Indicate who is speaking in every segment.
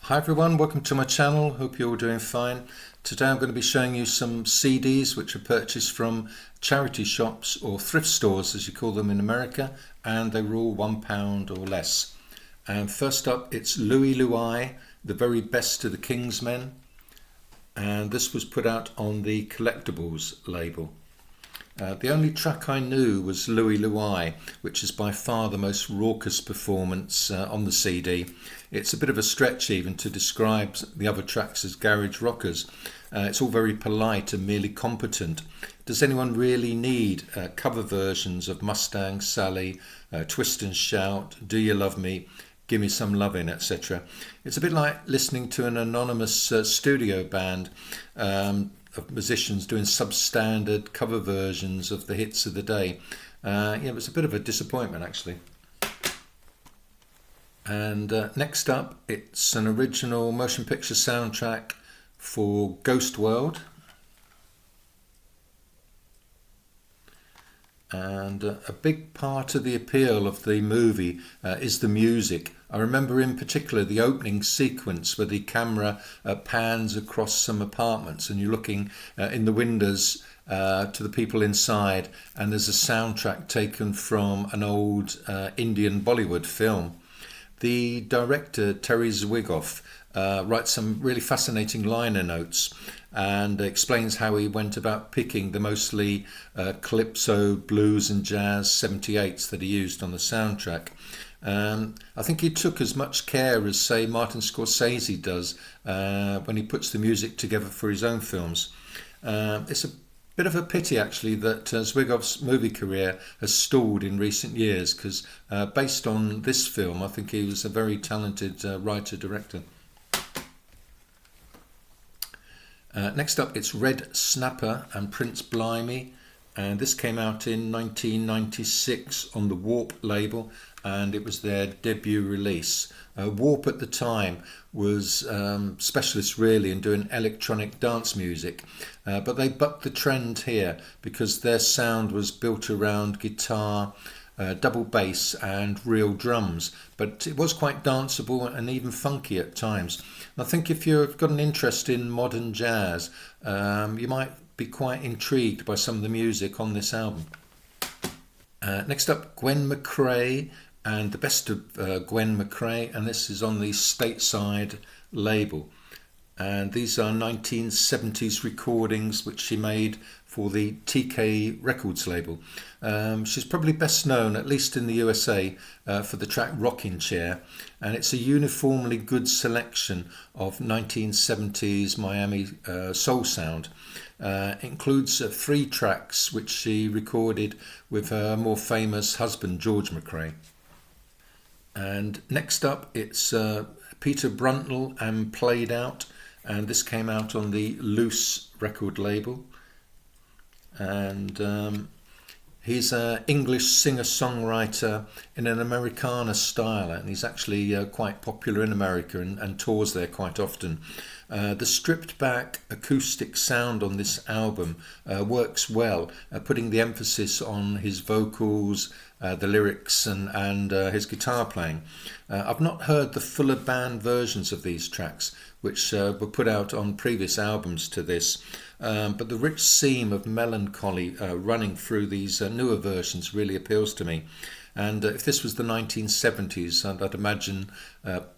Speaker 1: Hi everyone, welcome to my channel. Hope you're all doing fine. Today I'm going to be showing you some CDs which are purchased from charity shops or thrift stores as you call them in America, and they were all £1 or less. And first up it's Louie, the very best of the Kingsmen, and this was put out on the Collectables label. The only track I knew was Louie, which is by far the most raucous performance on the CD. It's a bit of a stretch even to describe the other tracks as garage rockers. It's all very polite and merely competent. Does anyone really need cover versions of Mustang Sally, Twist and Shout, Do You Love Me, Gimme Some Lovin', etc.? It's a bit like listening to an anonymous studio band of musicians doing substandard cover versions of the hits of the day. It was a bit of a disappointment actually. And next up, it's an original motion picture soundtrack for Ghost World. And a big part of the appeal of the movie is the music. I remember in particular the opening sequence where the camera pans across some apartments and you're looking in the windows to the people inside, and there's a soundtrack taken from an old Indian Bollywood film. The director, Terry Zwigoff, writes some really fascinating liner notes and explains how he went about picking the mostly calypso, blues and jazz 78s that he used on the soundtrack. I think he took as much care as, say, Martin Scorsese does when he puts the music together for his own films. It's a bit of a pity actually that Zwigoff's movie career has stalled in recent years, because based on this film I think he was a very talented writer-director. Next up it's Red Snapper and Prince Blimey, and this came out in 1996 on the Warp label, and it was their debut release. Warp at the time was specialists really in doing electronic dance music, but they bucked the trend here because their sound was built around guitar, double bass and real drums, but it was quite danceable and even funky at times. And I think if you've got an interest in modern jazz, you might be quite intrigued by some of the music on this album. Next up, Gwen McCrae and the best of Gwen McCrae, and this is on the Stateside label. And these are 1970s recordings which she made for the TK Records label. She's probably best known, at least in the USA, for the track Rockin' Chair, and it's a uniformly good selection of 1970s Miami soul sound. It includes 3 tracks which she recorded with her more famous husband George McCrae. And next up it's Peter BRUNTNELL and Played Out, and this came out on the Loose record label. And he's an English singer-songwriter in an Americana style, and he's actually quite popular in America and tours there quite often. The stripped back acoustic sound on this album works well, putting the emphasis on his vocals, the lyrics and his guitar playing. I've not heard the fuller band versions of these tracks, which were put out on previous albums to this, but the rich seam of melancholy running through these newer versions really appeals to me. And if this was the 1970s, I'd imagine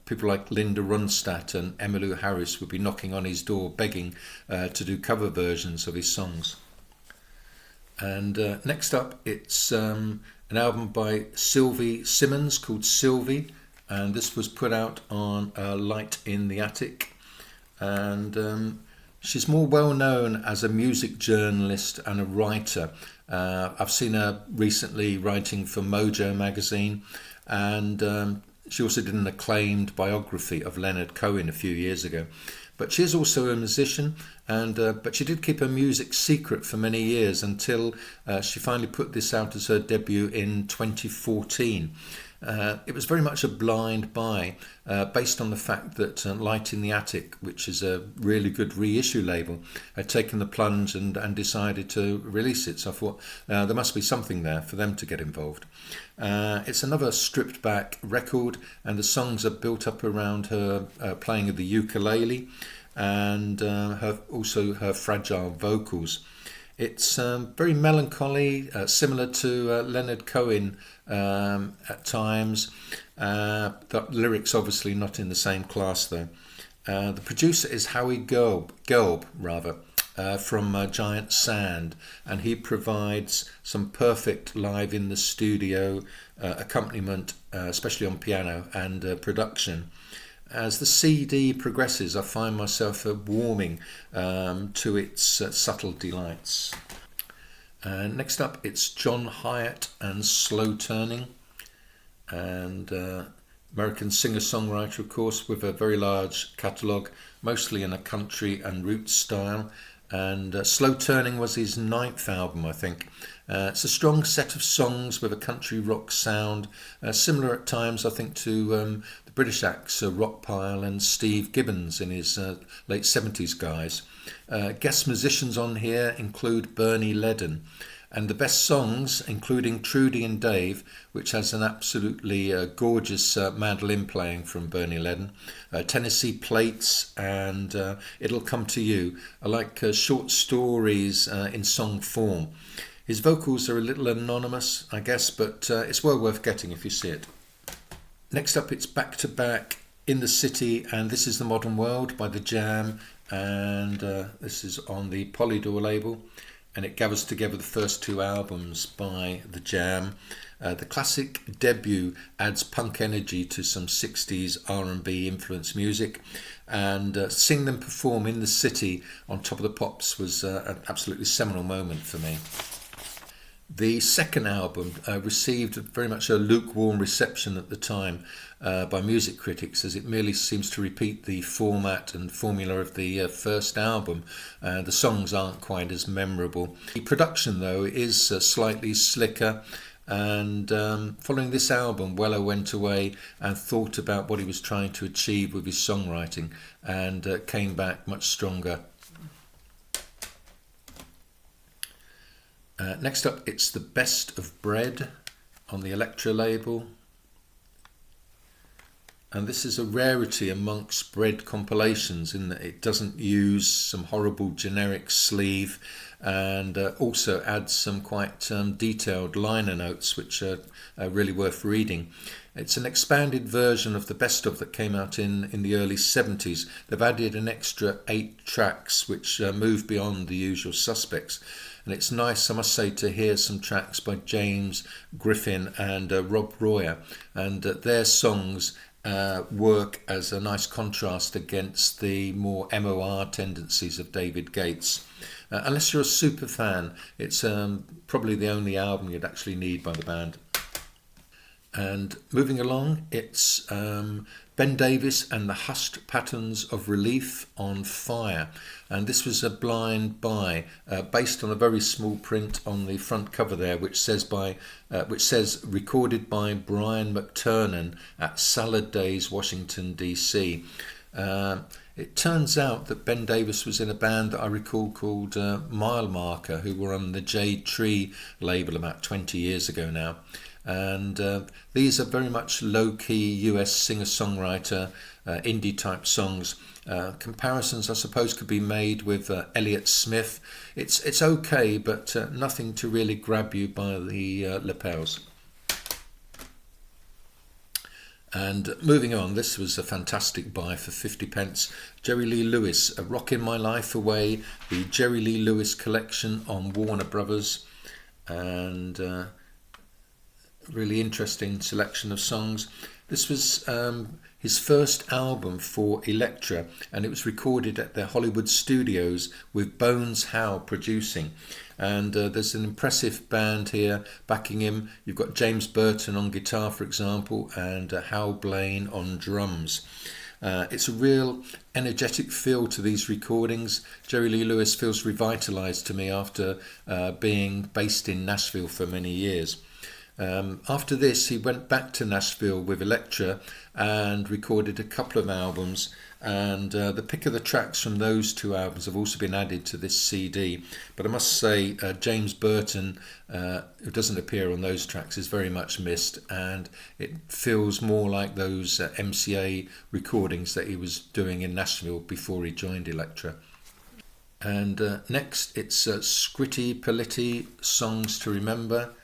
Speaker 1: people like Linda Ronstadt and Emmylou Harris would be knocking on his door begging to do cover versions of his songs. And next up it's an album by Sylvie SIMMONS called Sylvie, and this was put out on Light in the Attic. And she's more well known as a music journalist and a writer. I've seen her recently writing for Mojo magazine, and she also did an acclaimed biography of Leonard Cohen a few years ago. But she is also a musician, and but she did keep her music secret for many years until she finally put this out as her debut in 2014. It was very much a blind buy, based on the fact that Light in the Attic, which is a really good reissue label, had taken the plunge and decided to release it. So I thought there must be something there for them to get involved. It's another stripped back record, and the songs are built up around her playing of the ukulele and also her fragile vocals. It's very melancholy, similar to Leonard Cohen at times. The lyrics obviously not in the same class though. The producer is Howie Gelb from Giant Sand, and he provides some perfect live in the studio accompaniment, especially on piano and production. As the CD progresses, I find myself warming to its subtle delights. Next up, it's John Hiatt and Slow Turning, and American singer-songwriter, of course, with a very large catalogue, mostly in a country and roots style. And Slow Turning was his 9th album, I think. It's a strong set of songs with a country rock sound, similar at times, I think, to the British acts Rockpile and Steve Gibbons in his late 70s guys. Guest musicians on here include Bernie Leadon, and the best songs, including Trudy and Dave, which has an absolutely gorgeous mandolin playing from Bernie Leadon, Tennessee Plates, and It'll Come to You, are like short stories in song form. His vocals are a little anonymous, I guess, but it's well worth getting if you see it. Next up, it's Back to Back, In the City, and This Is the Modern World by The Jam, and this is on the Polydor label, and it gathers together the first 2 albums by The Jam. The classic debut adds punk energy to some 60s R&B influenced music, and seeing them perform in the city on Top of the Pops was an absolutely seminal moment for me. The second album received very much a lukewarm reception at the time by music critics, as it merely seems to repeat the format and formula of the first album. The songs aren't quite as memorable. The production, though, is slightly slicker, and following this album, Weller went away and thought about what he was trying to achieve with his songwriting, and came back much stronger. Next up, it's The Best of Bread on the Elektra label, and this is a rarity amongst Bread compilations in that it doesn't use some horrible generic sleeve, and also adds some quite detailed liner notes which are really worth reading. It's an expanded version of the best of that came out in the early 70s. They've added an extra 8 tracks which move beyond the usual suspects. And it's nice, I must say, to hear some tracks by James Griffin and Rob Royer, and their songs work as a nice contrast against the more MOR tendencies of David Gates. Unless you're a super fan, it's probably the only album you'd actually need by the band. And moving along, it's Ben Davis and the Hushed Patterns of Relief on Fire, and this was a blind buy based on a very small print on the front cover there, which says recorded by Brian McTernan at Salad Days, Washington DC. It turns out that Ben Davis was in a band that I recall called Mile Marker, who were on the Jade Tree label about 20 years ago now. And these are very much low-key US singer-songwriter indie type songs. Comparisons, I suppose, could be made with Elliott Smith. It's okay, but nothing to really grab you by the lapels. And moving on, this was a fantastic buy for 50 pence. Jerry Lee Lewis, Rockin' My Life Away, the Jerry Lee Lewis collection on Warner Brothers, and really interesting selection of songs. This was his first album for Elektra, and it was recorded at their Hollywood studios with Bones Howe producing. And there's an impressive band here backing him. You've got James Burton on guitar, for example, and Hal Blaine on drums. It's a real energetic feel to these recordings. Jerry Lee Lewis feels revitalised to me after being based in Nashville for many years. After this, he went back to Nashville with Elektra and recorded a couple of albums. And the pick of the tracks from those two albums have also been added to this CD. But I must say, James Burton, who doesn't appear on those tracks, is very much missed, and it feels more like those MCA recordings that he was doing in Nashville before he joined Elektra. And next, it's Scritti Politti, Songs to Remember.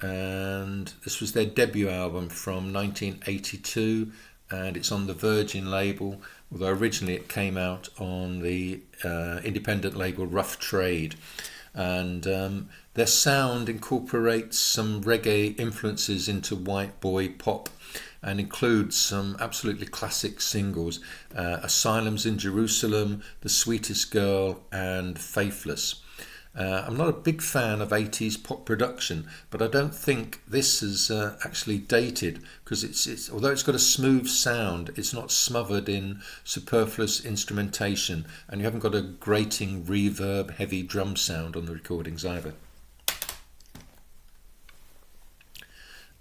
Speaker 1: And this was their debut album from 1982, and it's on the Virgin label, although originally it came out on the independent label Rough Trade. And their sound incorporates some reggae influences into white boy pop and includes some absolutely classic singles, Asylums in Jerusalem, The Sweetest Girl and Faithless. I'm not a big fan of 80s pop production, but I don't think this is actually dated, because it's although it's got a smooth sound, it's not smothered in superfluous instrumentation, and you haven't got a grating reverb heavy drum sound on the recordings either.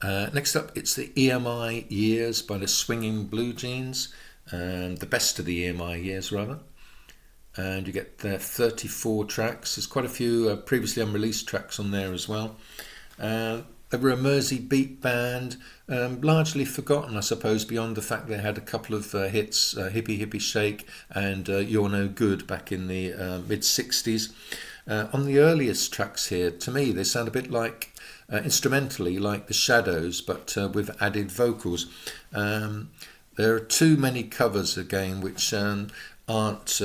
Speaker 1: Next up, it's the EMI Years by the Swinging Blue Jeans, the best of the EMI Years rather. And you get 34 tracks. There's quite a few previously unreleased tracks on there as well. They were a Mersey beat band, largely forgotten, I suppose, beyond the fact they had a couple of hits, Hippie Hippie Shake and You're No Good back in the mid-60s. On the earliest tracks here, to me, they sound a bit like, instrumentally, like The Shadows, but with added vocals. There are too many covers, again, which aren't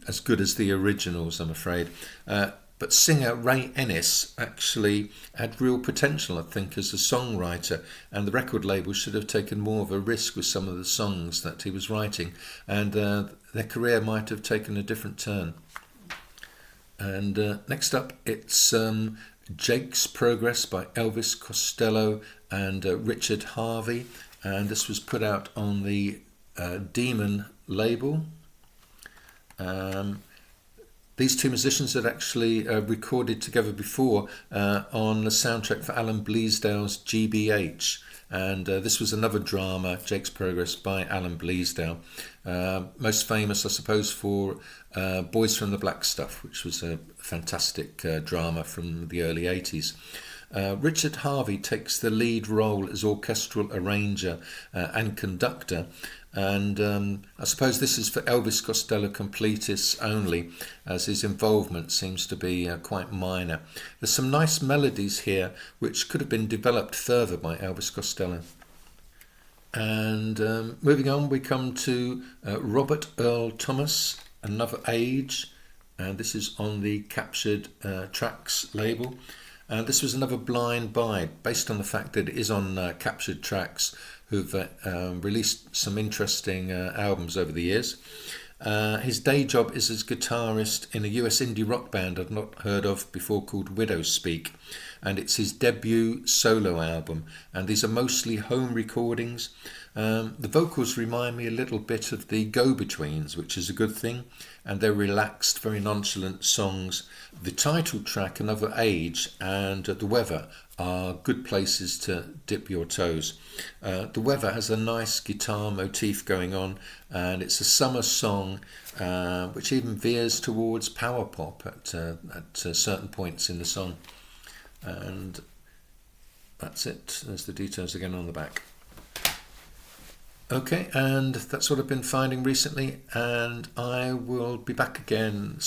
Speaker 1: as good as the originals, I'm afraid. But singer Ray Ennis actually had real potential, I think, as a songwriter, and the record label should have taken more of a risk with some of the songs that he was writing, and their career might have taken a different turn. And next up, it's Jake's Progress by Elvis Costello and Richard Harvey, and this was put out on the Demon label. These two musicians had actually recorded together before on the soundtrack for Alan Bleasdale's GBH, and this was another drama, Jake's Progress by Alan Bleasdale, most famous, I suppose, for Boys from the Black Stuff, which was a fantastic drama from the early 80s. Richard Harvey takes the lead role as orchestral arranger and conductor, and I suppose this is for Elvis Costello completists only, as his involvement seems to be quite minor. There's some nice melodies here which could have been developed further by Elvis Costello. And moving on, we come to Robert Earl Thomas, Another Age, and this is on the Captured Tracks label. And this was another blind buy, based on the fact that it is on Captured Tracks, who've released some interesting albums over the years. His day job is as guitarist in a US indie rock band I've not heard of before called Widow Speak, and it's his debut solo album, and these are mostly home recordings. The vocals remind me a little bit of the Go-Betweens, which is a good thing, and they're relaxed, very nonchalant songs. The title track, Another Age, and The Weather are good places to dip your toes. The Weather has a nice guitar motif going on, and it's a summer song which even veers towards power pop at certain points in the song. And that's it. There's the details again on the back. Okay, and that's what I've been finding recently, and I will be back again